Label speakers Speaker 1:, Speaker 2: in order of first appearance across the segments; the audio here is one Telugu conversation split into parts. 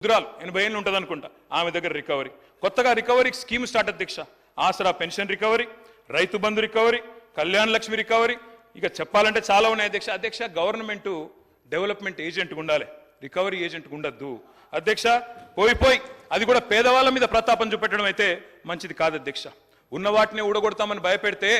Speaker 1: వృద్ధురాలు 80 ఏళ్ళు ఉంటుంది అనుకుంటా, ఆమె దగ్గర రికవరీ. కొత్తగా రికవరీ స్కీమ్ స్టార్ట్ అధ్యక్ష. ఆసరా pension recovery, Rythu Bandhu recovery, Kalyana Lakshmi recovery, ఇక చెప్పాలంటే చాలా ఉన్నాయి అధ్యక్ష. అధ్యక్ష గవర్నమెంట్ డెవలప్మెంట్ ఏజెంట్ ఉండాలి, రికవరీ ఏజెంట్ ఉండద్దు అధ్యక్ష. పోయి అది కూడా పేదవాళ్ళ మీద ప్రతాపం చూపెట్టడం అయితే మంచిది కాదు అధ్యక్ష. ఉన్న వాటిని ఊడగొడతామని భయపెడితే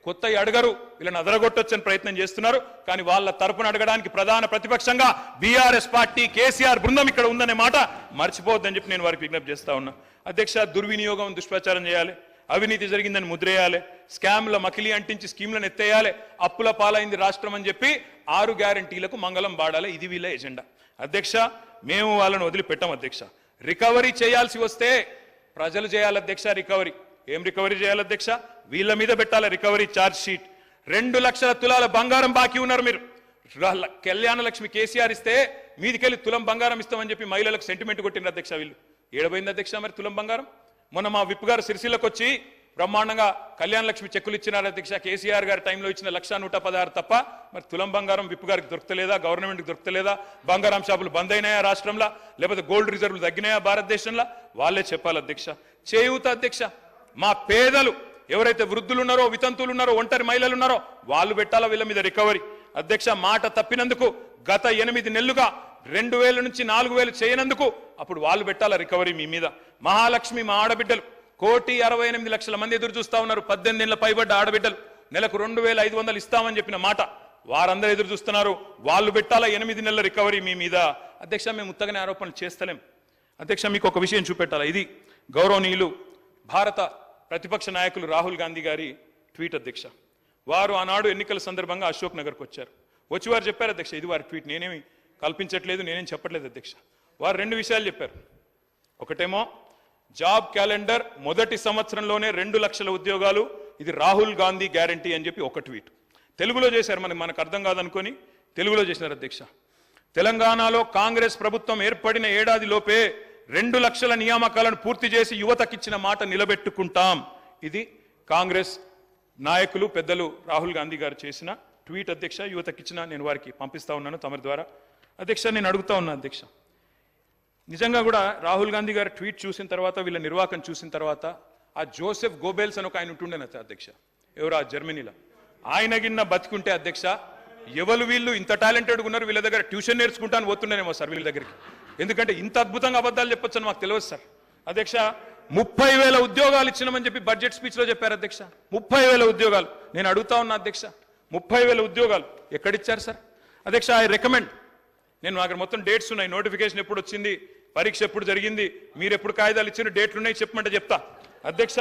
Speaker 1: కొత్త అడగరు, వీళ్ళని అదరగొట్టొచ్చని ప్రయత్నం చేస్తున్నారు. కానీ వాళ్ళ తరపున అడగడానికి ప్రధాన ప్రతిపక్షంగా బీఆర్ఎస్ పార్టీ కేసీఆర్ బృందం ఇక్కడ ఉందనే మాట మర్చిపోవద్దని చెప్పి నేను వారికి విజ్ఞప్తి చేస్తా ఉన్నా అధ్యక్ష. దుర్వినియోగం దుష్ప్రచారం చేయాలి, అవినీతి జరిగిందని ముద్రేయాలి, స్కామ్ల మకిలి అంటించి స్కీమ్లను ఎత్తేయాలి, అప్పుల పాలైంది రాష్ట్రం అని చెప్పి 6 గ్యారంటీలకు మంగళం పాడాలి. ఇది వీళ్ళ ఎజెండా అధ్యక్ష. మేము వాళ్ళని వదిలిపెట్టాం అధ్యక్ష. రికవరీ చేయాల్సి వస్తే ప్రజలు చేయాలి అధ్యక్ష. రికవరీ ఏం రికవరీ చేయాలి అధ్యక్ష? వీళ్ళ మీద పెట్టాలి రికవరీ ఛార్జ్ షీట్. 2 లక్షల తులాల బంగారం బాకీ ఉన్నారు మీరు. కళ్యాణ లక్ష్మి కేసీఆర్ ఇస్తే మీదికెళ్ళి తులం బంగారం ఇస్తామని చెప్పి మహిళలకు సెంటిమెంట్ కొట్టినారు అధ్యక్ష. వీళ్ళు ఏడబోయింది అధ్యక్ష మరి తులం బంగారం? మొన్న మా విప్ గారు సిరిసిల్లకు వచ్చి బ్రహ్మాండంగా కళ్యాణ లక్ష్మి చెక్కులు ఇచ్చినారు అధ్యక్ష. కేసీఆర్ గారి టైంలో ఇచ్చిన 1,116 తప్ప మరి తులం బంగారం విప్ గారికి దొరకలేదా? గవర్నమెంట్కి దొరకలేదా? బంగారం షాపులు బంద్ అయినాయా రాష్ట్రంలో? లేకపోతే గోల్డ్ రిజర్వులు తగ్గినాయా భారతదేశంలో? వాళ్ళే చెప్పాలి అధ్యక్ష. చేయూత అధ్యక్ష. మా పేదలు ఎవరైతే వృద్ధులు ఉన్నారో, వితంతులు ఉన్నారో, ఒంటరి మహిళలు ఉన్నారో వాళ్ళు పెట్టాలా వీళ్ళ మీద రికవరీ అధ్యక్ష. మాట తప్పినందుకు గత 8 నెలలుగా 2,000 నుంచి 4,000 చేయనందుకు అప్పుడు వాళ్ళు పెట్టాలా రికవరీ మీ మీద. మహాలక్ష్మి మా ఆడబిడ్డలు 1,68,00,000 మంది ఎదురు చూస్తా ఉన్నారు. 18 ఏళ్ల పైబడ్డ ఆడబిడ్డలు నెలకు 2,500 ఇస్తామని చెప్పిన మాట వారందరూ ఎదురు చూస్తున్నారు. వాళ్ళు పెట్టాలా 8 నెలల రికవరీ మీ మీద అధ్యక్ష. మేము ఉత్తగానే ఆరోపణలు చేస్తలేం అధ్యక్ష. మీకు ఒక విషయం చూపెట్టాలా. ఇది గౌరవనీయులు భారత ప్రతిపక్ష నాయకులు రాహుల్ గాంధీ గారి ట్వీట్ అధ్యక్ష. వారు ఆనాడు ఎన్నికల సందర్భంగా అశోక్ నగర్కి వచ్చారు. వచ్చి వారు చెప్పారు అధ్యక్ష, ఇది వారి ట్వీట్, నేనేమి కల్పించట్లేదు, నేనేం చెప్పట్లేదు అధ్యక్ష. వారు 2 విషయాలు చెప్పారు. ఒకటేమో జాబ్ క్యాలెండర్ మొదటి సంవత్సరంలోనే 2 లక్షల ఉద్యోగాలు, ఇది రాహుల్ గాంధీ గ్యారంటీ అని చెప్పి ఒక ట్వీట్. తెలుగులో చేశారు, మనకు అర్థం కాదనుకొని తెలుగులో చేసినారు అధ్యక్ష. తెలంగాణలో కాంగ్రెస్ ప్రభుత్వం ఏర్పడిన ఏడాది లోపే 2 లక్షల నియామకాలను పూర్తి చేసి యువతకిచ్చిన మాట నిలబెట్టుకుంటాం. ఇది కాంగ్రెస్ నాయకులు పెద్దలు రాహుల్ గాంధీ గారు చేసిన ట్వీట్ అధ్యక్ష. యువతకిచ్చిన నేను వారికి పంపిస్తా ఉన్నాను తమరి ద్వారా అధ్యక్ష. నేను అడుగుతా ఉన్నా అధ్యక్ష, నిజంగా కూడా రాహుల్ గాంధీ గారు ట్వీట్ చూసిన తర్వాత, వీళ్ళ నిర్వాకం చూసిన తర్వాత, ఆ జోసెఫ్ గోబెల్స్ అని ఒక ఆయన ఉంటుండేన అధ్యక్ష, ఎవరు ఆ జర్మనీలో, ఆయన గిన్న బతికుంటే అధ్యక్ష, ఎవరు వీళ్ళు ఇంత టాలెంటెడ్గా ఉన్నారు, వీళ్ళ దగ్గర ట్యూషన్ నేర్చుకుంటాను పోతుండేనేమో సార్ వీళ్ళ దగ్గరికి. ఎందుకంటే ఇంత అద్భుతంగా అబద్ధాలు చెప్పొచ్చు అని మాకు తెలియదు సార్ అధ్యక్ష. 30,000 ఉద్యోగాలు ఇచ్చినామని చెప్పి బడ్జెట్ స్పీచ్ లో చెప్పారు అధ్యక్ష. 30,000 ఉద్యోగాలు. నేను అడుగుతా ఉన్నా అధ్యక్ష, 30,000 ఉద్యోగాలు ఎక్కడిచ్చారు సార్ అధ్యక్ష? ఐ రికమెండ్, నేను నాకు మొత్తం డేట్స్ ఉన్నాయి, నోటిఫికేషన్ ఎప్పుడు వచ్చింది, పరీక్ష ఎప్పుడు జరిగింది, మీరు ఎప్పుడు కాగితాలు ఇచ్చిన డేట్లు ఉన్నాయి చెప్పమంటే చెప్తా అధ్యక్ష.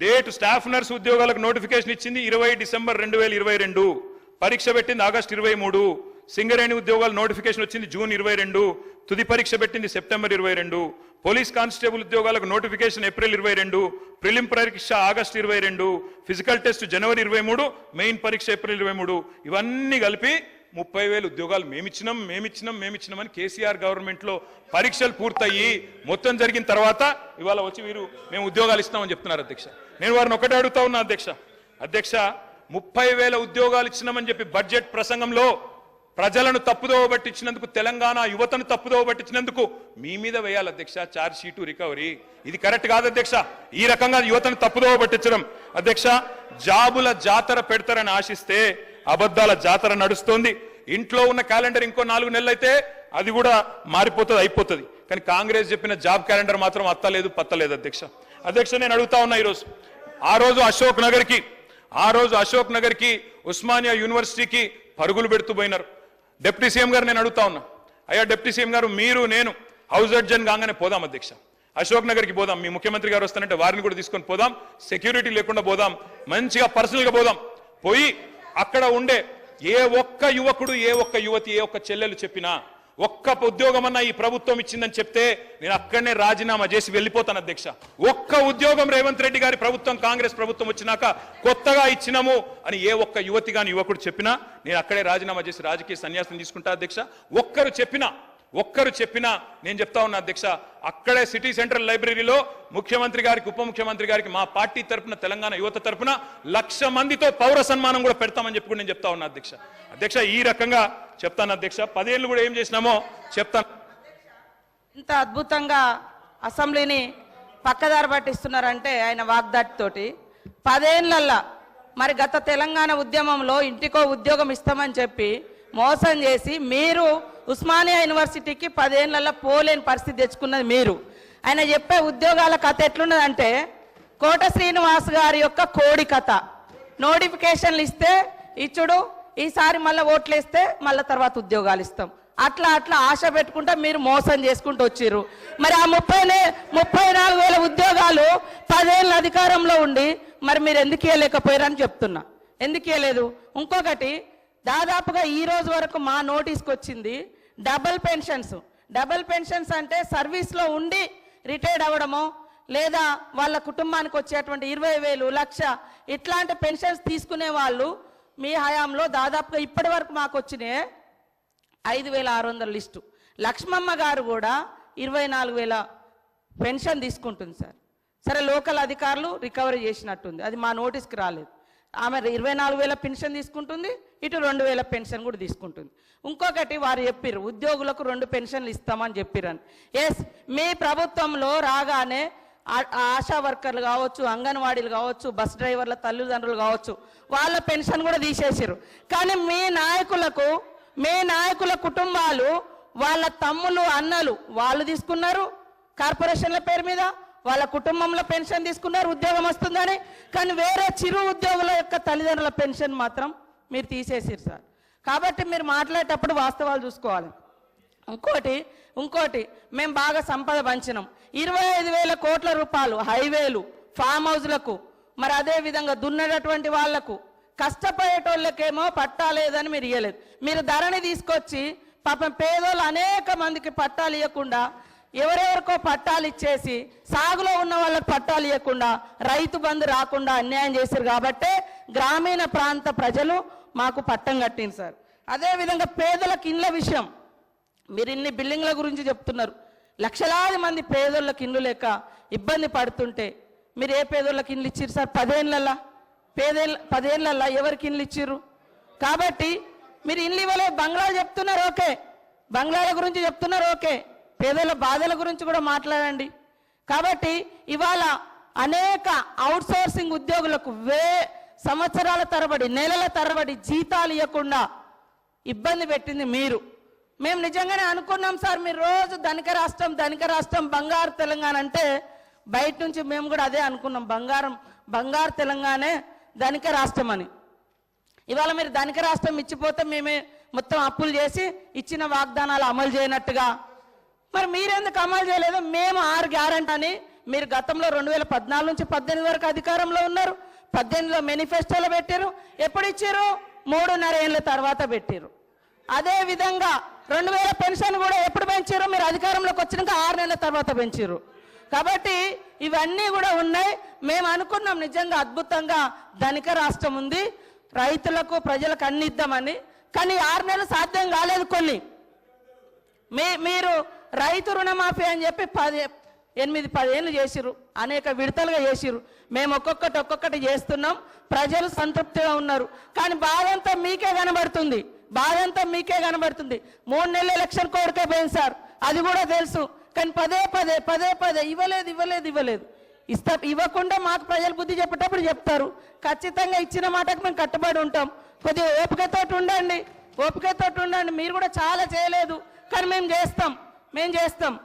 Speaker 1: డేట్ స్టాఫ్ నర్స్ ఉద్యోగాలకు నోటిఫికేషన్ ఇచ్చింది 20 డిసెంబర్ 2022, పరీక్ష పెట్టింది ఆగస్టు 23, సింగరేణి ఉద్యోగాలు నోటిఫికేషన్ వచ్చింది జూన్ 22, తుది పరీక్ష పెట్టింది సెప్టెంబర్ 22, పోలీస్ కానిస్టేబుల్ ఉద్యోగాలకు నోటిఫికేషన్ ఏప్రిల్ 22, ప్రిలిమ్ పరీక్ష ఆగస్టు 22, ఫిజికల్ టెస్ట్ జనవరి 23, మెయిన్ పరీక్ష ఏప్రిల్ 23. ఇవన్నీ కలిపి 30,000 ఉద్యోగాలు మేమిచ్చినామని కేసీఆర్ గవర్నమెంట్ లో పరీక్షలు పూర్తయ్యి మొత్తం జరిగిన తర్వాత ఇవాళ వచ్చి వీరు మేము ఉద్యోగాలు ఇస్తామని చెప్తున్నారు అధ్యక్ష. నేను వారిని ఒకటే అడుగుతా ఉన్నా అధ్యక్ష. 30,000 ఉద్యోగాలు ఇచ్చినామని చెప్పి బడ్జెట్ ప్రసంగంలో ప్రజలను తప్పుదోవ పట్టించినందుకు, తెలంగాణ యువతను తప్పుదోవ పట్టించినందుకు మీ మీద వేయాలి అధ్యక్ష ఛార్జ్ షీటు రికవరీ. ఇది కరెక్ట్ కాదు అధ్యక్ష. ఈ రకంగా యువతను తప్పుదోవ పట్టించడం అధ్యక్ష. జాబుల జాతర పెడతారని ఆశిస్తే అబద్ధాల జాతర నడుస్తోంది. ఇంట్లో ఉన్న క్యాలెండర్ ఇంకో 4 నెలలు అయితే అది కూడా మారిపోతుంది, అయిపోతుంది. కానీ కాంగ్రెస్ చెప్పిన జాబ్ క్యాలెండర్ మాత్రం అత్తలేదు పత్తలేదు అధ్యక్ష. నేను అడుగుతా ఉన్నా, ఈరోజు ఆ రోజు అశోక్ నగర్కి ఉస్మానియా యూనివర్సిటీకి పరుగులు పెడుతూ పోయినారు. డిప్యూటీ సీఎం గారు నేను అడుగుతా ఉన్నా, అయ్యా డిప్యూటీ సీఎం గారు, మీరు నేను హౌస్ అడ్జన్ కాగానే పోదాం అధ్యక్ష, అశోక్ నగర్కి పోదాం, మీ ముఖ్యమంత్రి గారు వస్తానంటే వారిని కూడా తీసుకొని పోదాం, సెక్యూరిటీ లేకుండా పోదాం, మంచిగా పర్సనల్ గా పోదాం. పోయి అక్కడ ఉండే ఏ ఒక్క యువకుడు, ఏ ఒక్క యువతి, ఏ ఒక్క చెల్లెలు చెప్పినా, ఒక్క ఉద్యోగం అన్నా ఈ ప్రభుత్వం ఇచ్చిందని చెప్తే నేను అక్కడనే రాజీనామా చేసి వెళ్ళిపోతాను అధ్యక్ష. ఒక్క ఉద్యోగం రేవంత్ రెడ్డి గారి ప్రభుత్వం, కాంగ్రెస్ ప్రభుత్వం వచ్చినాక కొత్తగా ఇచ్చినాము అని ఏ ఒక్క యువతి గాని యువకుడు చెప్పినా నేను అక్కడే రాజీనామా చేసి రాజకీయ సన్యాసం తీసుకుంటా అధ్యక్ష. ఒక్కరు చెప్పినా నేను చెప్తా ఉన్నా అధ్యక్ష, అక్కడే సిటీ సెంట్రల్ లైబ్రరీలో ముఖ్యమంత్రి గారికి, ఉప ముఖ్యమంత్రి గారికి, మా పార్టీ తరపున, తెలంగాణ యువత తరపున 1,00,000 మందితో పౌర సన్మానం కూడా పెడతామని చెప్పి నేను చెప్తా ఉన్నా అధ్యక్ష. ఈ రకంగా చెప్తాను అధ్యక్ష. 10 ఏళ్ళు కూడా ఏం చేసినామో చెప్తాను.
Speaker 2: ఇంత అద్భుతంగా అసెంబ్లీని పక్కదారి పట్టిస్తున్నారంటే ఆయన వాగ్దాటితోటి 10 ఏళ్లల్లా మరి గత తెలంగాణ ఉద్యమంలో ఇంటికో ఉద్యోగం ఇస్తామని చెప్పి మోసం చేసి మీరు ఉస్మానియా యూనివర్సిటీకి 10 ఏళ్లల్లా పోలేని పరిస్థితి తెచ్చుకున్నది మీరు. ఆయన చెప్పే ఉద్యోగాల కథ ఎట్లున్నదంటే కోట శ్రీనివాస్ గారి యొక్క కోడి కథ. నోటిఫికేషన్లు ఇస్తే ఇచ్చుడు, ఈసారి మళ్ళీ ఓట్లేస్తే మళ్ళీ తర్వాత ఉద్యోగాలు ఇస్తాం, అట్లా అట్లా ఆశ పెట్టుకుంటా మీరు మోసం చేసుకుంటూ వచ్చిర్రు. మరి ఆ 34,000 ఉద్యోగాలు 10 ఏళ్ళ అధికారంలో ఉండి మరి మీరు ఎందుకు ఇవ్వలేకపోయారని చెప్తున్నా. ఎందుకు ఇవ్వలేదు? ఇంకొకటి, దాదాపుగా ఈ రోజు వరకు మా నోటీస్కి వచ్చింది డబుల్ పెన్షన్స్. డబుల్ పెన్షన్స్ అంటే సర్వీస్లో ఉండి రిటైర్డ్ అవ్వడమో లేదా వాళ్ళ కుటుంబానికి వచ్చేటువంటి 20,000, 1,00,000 ఇట్లాంటి పెన్షన్స్ తీసుకునే వాళ్ళు మీ హయాంలో దాదాపుగా ఇప్పటి వరకు మాకు వచ్చినాయి 5,600 లిస్టు. లక్ష్మమ్మ గారు కూడా 24,000 పెన్షన్ తీసుకుంటుంది సార్. సరే, లోకల్ అధికారులు రికవరీ చేసినట్టుంది, అది మా నోటీస్కి రాలేదు. ఆమె 24,000 పెన్షన్ తీసుకుంటుంది, ఇటు 2,000 పెన్షన్ కూడా తీసుకుంటుంది. ఇంకొకటి, వారు చెప్పిర్రు ఉద్యోగులకు 2 పెన్షన్లు ఇస్తామని చెప్పిరని. ఎస్, మీ ప్రభుత్వంలో రాగానే ఆశా వర్కర్లు కావచ్చు, అంగన్వాడీలు కావచ్చు, బస్ డ్రైవర్ల తల్లిదండ్రులు కావచ్చు, వాళ్ళ పెన్షన్ కూడా తీసేసారు. కానీ మీ నాయకుల కుటుంబాలు, వాళ్ళ తమ్ములు అన్నలు వాళ్ళు తీసుకున్నారు కార్పొరేషన్ల పేరు మీద, వాళ్ళ కుటుంబంలో పెన్షన్ తీసుకున్నారు ఉద్యోగం వస్తుందని. కానీ వేరే చిరు ఉద్యోగుల యొక్క తల్లిదండ్రుల పెన్షన్ మాత్రం మీరు తీసేసారు సార్. కాబట్టి మీరు మాట్లాడేటప్పుడు వాస్తవాలు చూసుకోవాలి. ఇంకోటి మేము బాగా సంపద పంచినాం. 25,000 కోట్ల రూపాయలు హైవేలు, ఫామ్ హౌస్లకు, మరి అదే విధంగా దున్నేటటువంటి వాళ్లకు, కష్టపడేటోళ్ళకేమో పట్టాలేదని మీరు ఇవ్వలేదు. మీరు ధరణి తీసుకొచ్చి పాపం పేదోళ్ళు అనేక మందికి పట్టాలు ఇవ్వకుండా, ఎవరెవరికో పట్టాలు ఇచ్చేసి సాగులో ఉన్న వాళ్ళకి పట్టాలు ఇవ్వకుండా, రైతు బంధు రాకుండా అన్యాయం చేశారు. కాబట్టే గ్రామీణ ప్రాంత ప్రజలు మాకు పట్టం కట్టింది సార్. అదేవిధంగా పేదలకు ఇండ్ల విషయం, మీరు ఇన్ని బిల్డింగ్ల గురించి చెప్తున్నారు. లక్షలాది మంది పేదోళ్ళకి ఇండ్లు లేక ఇబ్బంది పడుతుంటే మీరు ఏ పేదోళ్ళకి ఇండ్లు ఇచ్చిర్రు సార్? 10 ఏళ్ళల్లా ఎవరికి ఇండ్లు ఇచ్చిర్రు? కాబట్టి మీరు ఇండ్లు ఇవ్వలేదు. బంగ్లాలు చెప్తున్నారు, ఓకే, బంగ్లాల గురించి చెప్తున్నారు, ఓకే, పేదల బాధల గురించి కూడా మాట్లాడండి. కాబట్టి ఇవాళ అనేక అవుట్సోర్సింగ్ ఉద్యోగులకు సంవత్సరాల తరబడి, నెలల తరబడి జీతాలు ఇవ్వకుండా ఇబ్బంది పెట్టింది మీరు. మేము నిజంగానే అనుకున్నాం సార్, మీరు రోజు ధనిక రాష్ట్రం బంగారు తెలంగాణ అంటే బయట నుంచి మేము కూడా అదే అనుకున్నాం, బంగారు తెలంగాణే ధనిక రాష్ట్రం అని. ఇవాళ మీరు ధనిక రాష్ట్రం ఇచ్చిపోతే మేమే మొత్తం అప్పులు చేసి ఇచ్చిన వాగ్దానాలు అమలు చేయనట్టుగా, మరి మీరెందుకు అమలు చేయలేదు? మేము 6 గ్యారెంటీ అని, మీరు గతంలో 2014 నుంచి 18 వరకు అధికారంలో ఉన్నారు. 18లో మేనిఫెస్టోలో పెట్టారు. ఎప్పుడు ఇచ్చారు? 3.5 ఏళ్ళ తర్వాత పెట్టారు. అదే విధంగా 2,000 పెన్షన్ కూడా ఎప్పుడు పెంచారు? మీరు అధికారంలోకి వచ్చినాక 6 నెలల తర్వాత పెంచారు. కాబట్టి ఇవన్నీ కూడా ఉన్నాయి. మేము అనుకున్నాం నిజంగా అద్భుతంగా ధనిక రాష్ట్రం ఉంది, రైతులకు ప్రజలకు అన్ని ఇద్దామని. కానీ 6 నెలలు సాధ్యం కాలేదు. కొన్ని మీరు రైతు రుణమాఫీ అని చెప్పి 8-10 ఏళ్ళు చేసిరు, అనేక విడతలుగా చేసిరు. మేము ఒక్కొక్కటి చేస్తున్నాం, ప్రజలు సంతృప్తిగా ఉన్నారు. కానీ బాధంతా మీకే కనబడుతుంది, 3 నెలల ఎలక్షన్ కోరికే పోయింది సార్, అది కూడా తెలుసు. కానీ పదే ఇవ్వలేదు. ఇవ్వకుండా మాకు ప్రజలు బుద్ధి చెప్పేటప్పుడు చెప్తారు. ఖచ్చితంగా ఇచ్చిన మాటకు మేము కట్టుబడి ఉంటాం. కొద్దిగా ఓపికతోటి ఉండండి. మీరు కూడా చాలా చేయలేదు, కానీ మేము చేస్తాం.